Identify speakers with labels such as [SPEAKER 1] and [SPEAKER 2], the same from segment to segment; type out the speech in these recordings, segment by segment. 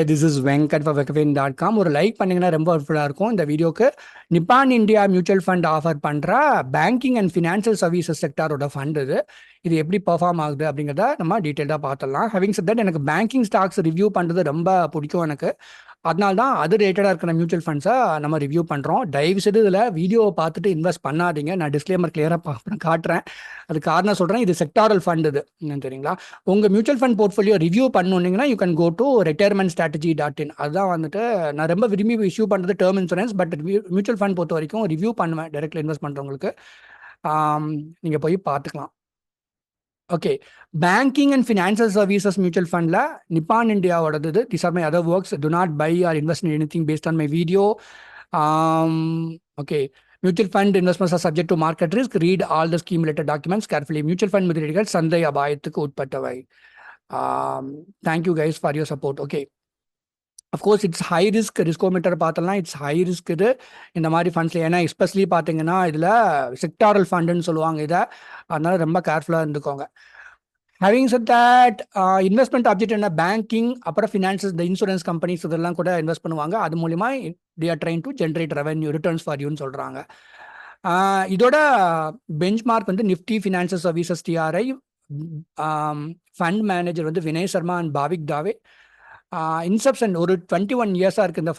[SPEAKER 1] This is Venkat for வெங்கட்வின்.com. ஒரு like பண்ணிங்கன்னா ரொம்ப ஹெல்ப்ஃபுல்லாக இருக்கும் இந்த வீடியோக்கு. Nippon India mutual fund offer பண்ணுற பேங்கிங் அண்ட் ஃபினான்ஷியல் சர்வீசஸ் செக்டாரோட ஃபண்ட் இது எப்படி பெர்ஃபார்ம் ஆகுது அப்படிங்கிறத நம்ம டீட்டெயிலாக பார்த்துடலாம். ஹேவிங் செட் தட், எனக்கு பேங்கிங் ஸ்டாக்ஸ் ரிவ்யூ பண்ணுறது ரொம்ப பிடிக்கும் எனக்கு. அதனால தான் அது ரிலேட்டடாக இருக்கிற மியூச்சுவல் ஃபண்ட்ஸை நம்ம ரிவ்யூ பண்ணுறோம். தயவுசெய்து இதில் வீடியோவை பார்த்துட்டு இன்வெஸ்ட் பண்ணாதீங்க. நான் டிஸ்க்ளைமர் கிளியராக காட்டுறேன். அது காரணம் சொல்கிறேன். இது செக்டாரல் ஃபண்ட் இது தெரியுங்களா. உங்கள் மியூச்சுவல் ஃபண்ட் போர்ட்ஃபோலியோ ரிவ்யூ பண்ணணுன்னீங்கன்னா you can go to retirement-strategy.in. அதுதான் வந்துட்டு நான் ரொம்ப விரும்பி இஷ்யூ பண்ணுறது term insurance. But mutual fund பொறுத்த வரைக்கும் ரிவ்யூ பண்ணுவேன் டைரெக்ட்லி இன்வெஸ்ட் பண்ணுறவங்களுக்கு. நீங்கள் போய் பார்த்துக்கலாம். Okay, banking and financial services mutual ஃபண்டில் நிப்பான் இந்தியாவோடது. This are my other works. Do not buy or invest in anything based on my video. Okay, mutual fund investments are subject to market risk. Read all the scheme related documents carefully. Mutual fund முதலீடுகள் சந்தை அபாயத்துக்கு உட்பட்டவை. Thank you guys for your support. Okay, of course it's high risk. Riskometer பார்த்தலாம், it's high risk இது இந்த மாதிரி ஃபண்ட்ஸில். ஏன்னா especially பார்த்தீங்கன்னா இதில் செக்டாரல் ஃபண்டுன்னு சொல்லுவாங்க இதை. அதனால ரொம்ப கேர்ஃபுல்லாக இருந்துக்கோங்க. Having set that, investment object என்ன, பேங்கிங், அப்புறம் ஃபினான்ஷியல், இந்த இன்சூரன்ஸ் கம்பெனிஸ் இதெல்லாம் கூட இன்வெஸ்ட் பண்ணுவாங்க. அது மூலிமா they are trying to generate revenue returns for youன்னு சொல்கிறாங்க. இதோட பெஞ்ச் மார்க் வந்து Nifty financial services DRI. Fund manager வந்து வினய் சர்மா அண்ட் பாவிக் தாவே. இன்செப்ஷன் ஒரு 21 இயர்ஸாக இருக்குது இந்த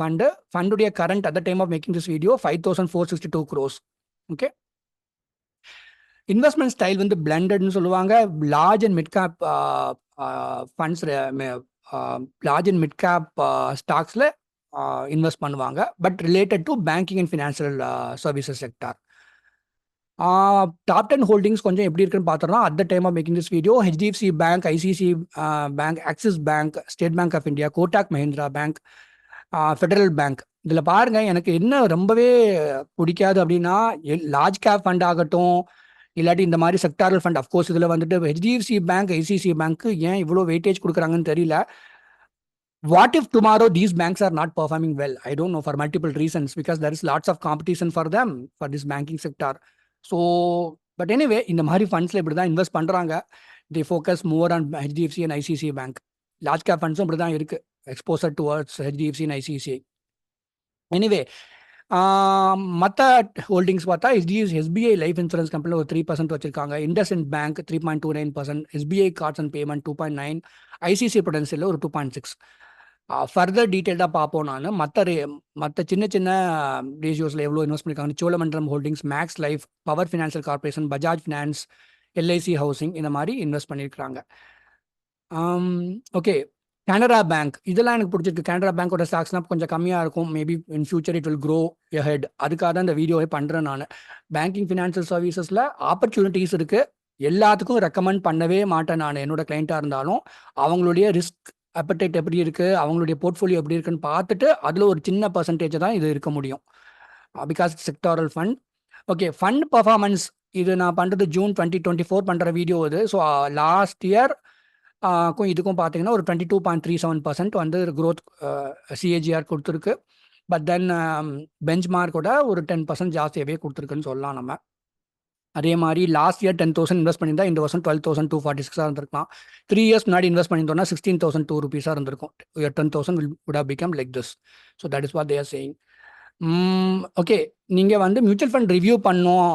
[SPEAKER 1] ஃபண்டுடைய current at the time of making this video 5462 crores. Okay, investment style வந்து பிளண்டட்னு சொல்லுவாங்க. Large and mid cap funds, large and mid cap ஸ்டாக்ஸில் இன்வெஸ்ட் பண்ணுவாங்க. But related to banking and financial services sector. Top 10 holdings கொஞ்சம் எப்படி இருக்குன்னு பார்த்துறோம் at the time of making this video. HDFC Bank, ICICI Bank, Axis Bank, State Bank of India, Kotak Mahindra Bank, Federal bank. இதில் பாருங்கள், எனக்கு என்ன ரொம்பவே பிடிக்காது அப்படின்னா லார்ஜ் கேப் ஃபண்ட் ஆகட்டும் இல்லாட்டி இந்த மாதிரி செக்டாரல் ஃபண்ட். அஃப்கோர்ஸ் இதில் வந்துட்டு ஹெச்டிஎஃப்சி பேங்க், ஐசிசி பேங்க்கு ஏன் இவ்வளோ வெயிட்டேஜ் கொடுக்குறாங்கன்னு தெரியல. What if tomorrow these banks are not performing well? I don't know, for multiple reasons, because there is lots of competition for them for this banking sector. So, but anyway, இந்த மாதிரி ஃபண்ட்ஸில் இப்படி தான் invest பண்ணுறாங்க. They focus more on HDFC and ICICI Bank. Large cap ஃபண்ட்ஸும் இப்படி தான் இருக்குது, exposure towards HDFC and ICICI. Anyway, மற்ற ஹோல்டிங்ஸ் பார்த்தா எஸ்பிஐ லைஃப் இன்சூரன்ஸ் கம்பெனியில் ஒரு 3% வச்சிருக்காங்க. IndusInd bank 3.29%, SBI cards and payment 2.9%, ICICI ப்ரூடென்ஷியலில் ஒரு 2.6%. ஃபர்தர் டீட்டெயில்டாக பார்ப்போம். நான் மற்ற சின்ன சின்ன ரேஷியோஸில் எவ்வளோ இன்வெஸ்ட் பண்ணியிருக்காங்க. Cholamandalam Holdings, Max Life, Power Financial Corporation, Bajaj Finance, LIC Housing இந்த மாதிரி இன்வெஸ்ட் பண்ணியிருக்கிறாங்க. ஓகே, கனரா பேங்க் இதெல்லாம் எனக்கு பிடிச்சிருக்கு. கனரா பேங்கோட ஸ்டாக்ஸ்லாம் கொஞ்சம் கம்மியாக இருக்கும். Maybe in future it will grow head. அதுக்காக தான் இந்த வீடியோவை பண்ணுறேன் நான். பேங்கிங் ஃபினான்ஷியல் சர்வீசஸில் ஆப்பர்ச்சுனிட்டிஸ் இருக்குது. எல்லாத்துக்கும் ரெக்கமெண்ட் பண்ணவே மாட்டேன் நான். என்னோட கிளைண்ட்டாக இருந்தாலும் அவங்களுடைய ரிஸ்க் அப்படைட் எப்படி இருக்குது, அவங்களுடைய போர்ட்ஃபோலியோ எப்படி இருக்குன்னு பார்த்துட்டு அதில் ஒரு சின்ன பர்சன்டேஜ் தான் இது இருக்க முடியும். Because sectoral fund. Okay, fund performance இது நான் பண்ணுறது ஜூன் 2024 பண்ணுற வீடியோ இது. ஸோ லாஸ்ட் இயர் இதுக்கும் பார்த்தீங்கன்னா ஒரு 22.37% வந்து க்ரோத் சிஏஜிஆர் கொடுத்துருக்கு. பட் தென் பெஞ்ச் மார்க்கோட ஒரு 10% ஜாஸ்தியாகவே கொடுத்துருக்குன்னு சொல்லலாம் நம்ம. அதே மாதிரி லாஸ்ட் இயர் 10,000 இன்வெஸ்ட் பண்ணியிருந்தா இந்த வருஷம் 12,246 இருந்திருக்கலாம். 3 இயர்ஸ் முன்னாடி இன்வெஸ்ட் பண்ணியிருந்தோம்னா 16,002 rupees இருந்திருக்கும். 10,000 would have become like this. So that is what they are saying. Okay, நீங்கள் வந்து மியூச்சுவல் ஃபண்ட் ரிவ்யூ பண்ணணும்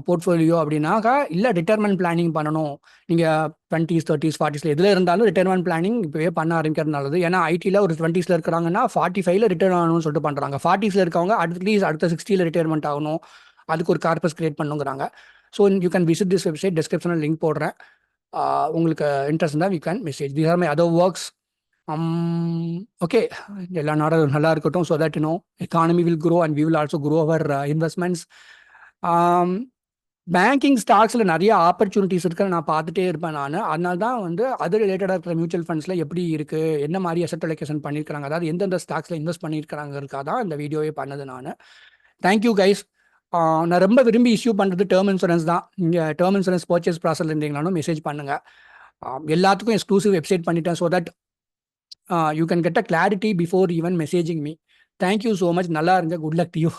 [SPEAKER 1] போர்ட்ஃபோலியோ அப்படின்னாக்கா, இல்லை ரிட்டையர்மெண்ட் பிளானிங் பண்ணணும். நீங்கள் 20s 30s 40s எதில் இருந்தாலும் ரிட்டையர்மெண்ட் பிளானிங் இப்போவே பண்ண ஆரம்பிக்கிறது நல்லது. ஏன்னா ஐடியில் ஒரு 20s இருக்கிறாங்கன்னா 45 ரிட்டர்ன் ஆகணும்னு சொல்லிட்டு பண்ணுறாங்க. 40s இருக்கவங்க அட்லீஸ்ட் அடுத்த 60 ரிட்டையர்மெண்ட் ஆகணும், அதுக்கு ஒரு கார்பஸ் கிரியேட் பண்ணுங்கிறாங்க. So you can visit this website, டிஸ்கிரிப்ஷனில் லிங்க் போடுறேன். உங்களுக்கு இன்ட்ரெஸ்ட் இருந்தால் you can message. These are my other works. Okay, எல்லா நாடும் நல்லா இருக்கட்டும். So that economy will grow and we will also grow our investments. Banking ஸ்டாக்ஸில் நிறைய ஆப்பர்ச்சுனிட்டிஸ் இருக்குன்னு நான் பார்த்துட்டே இருப்பேன் நான். அதனால தான் வந்து அது ரிலேட்டடாக இருக்கிற மியூச்சுவல் ஃபண்ட்ஸில் எப்படி இருக்குது, என்ன மாதிரி அசெட் அலோகேஷன் பண்ணியிருக்காங்க, அதாவது எந்தெந்த ஸ்டாக்ஸில் இன்வெஸ்ட் பண்ணியிருக்கிறாங்கிறதுக்காக தான் இந்த வீடியோவே பண்ணது நான். Thank you guys. நான் ரொம்ப விரும்பி இஷ்யூ பண்ணுறது டேர்ம் இன்சூரன்ஸ் தான். நீங்கள் டேர்ம் இன்சூரன்ஸ் பர்ச்சேஸ் ப்ராசஸில் இருந்தீங்கனாலும் மெசேஜ் பண்ணுங்கள். எல்லாத்துக்கும் எக்ஸ்க்ளூசிவ் வெப்சைட் பண்ணிட்டேன். So that you can get a clarity before even messaging me. Thank you so much. நல்லா இருங்க. Good luck to you.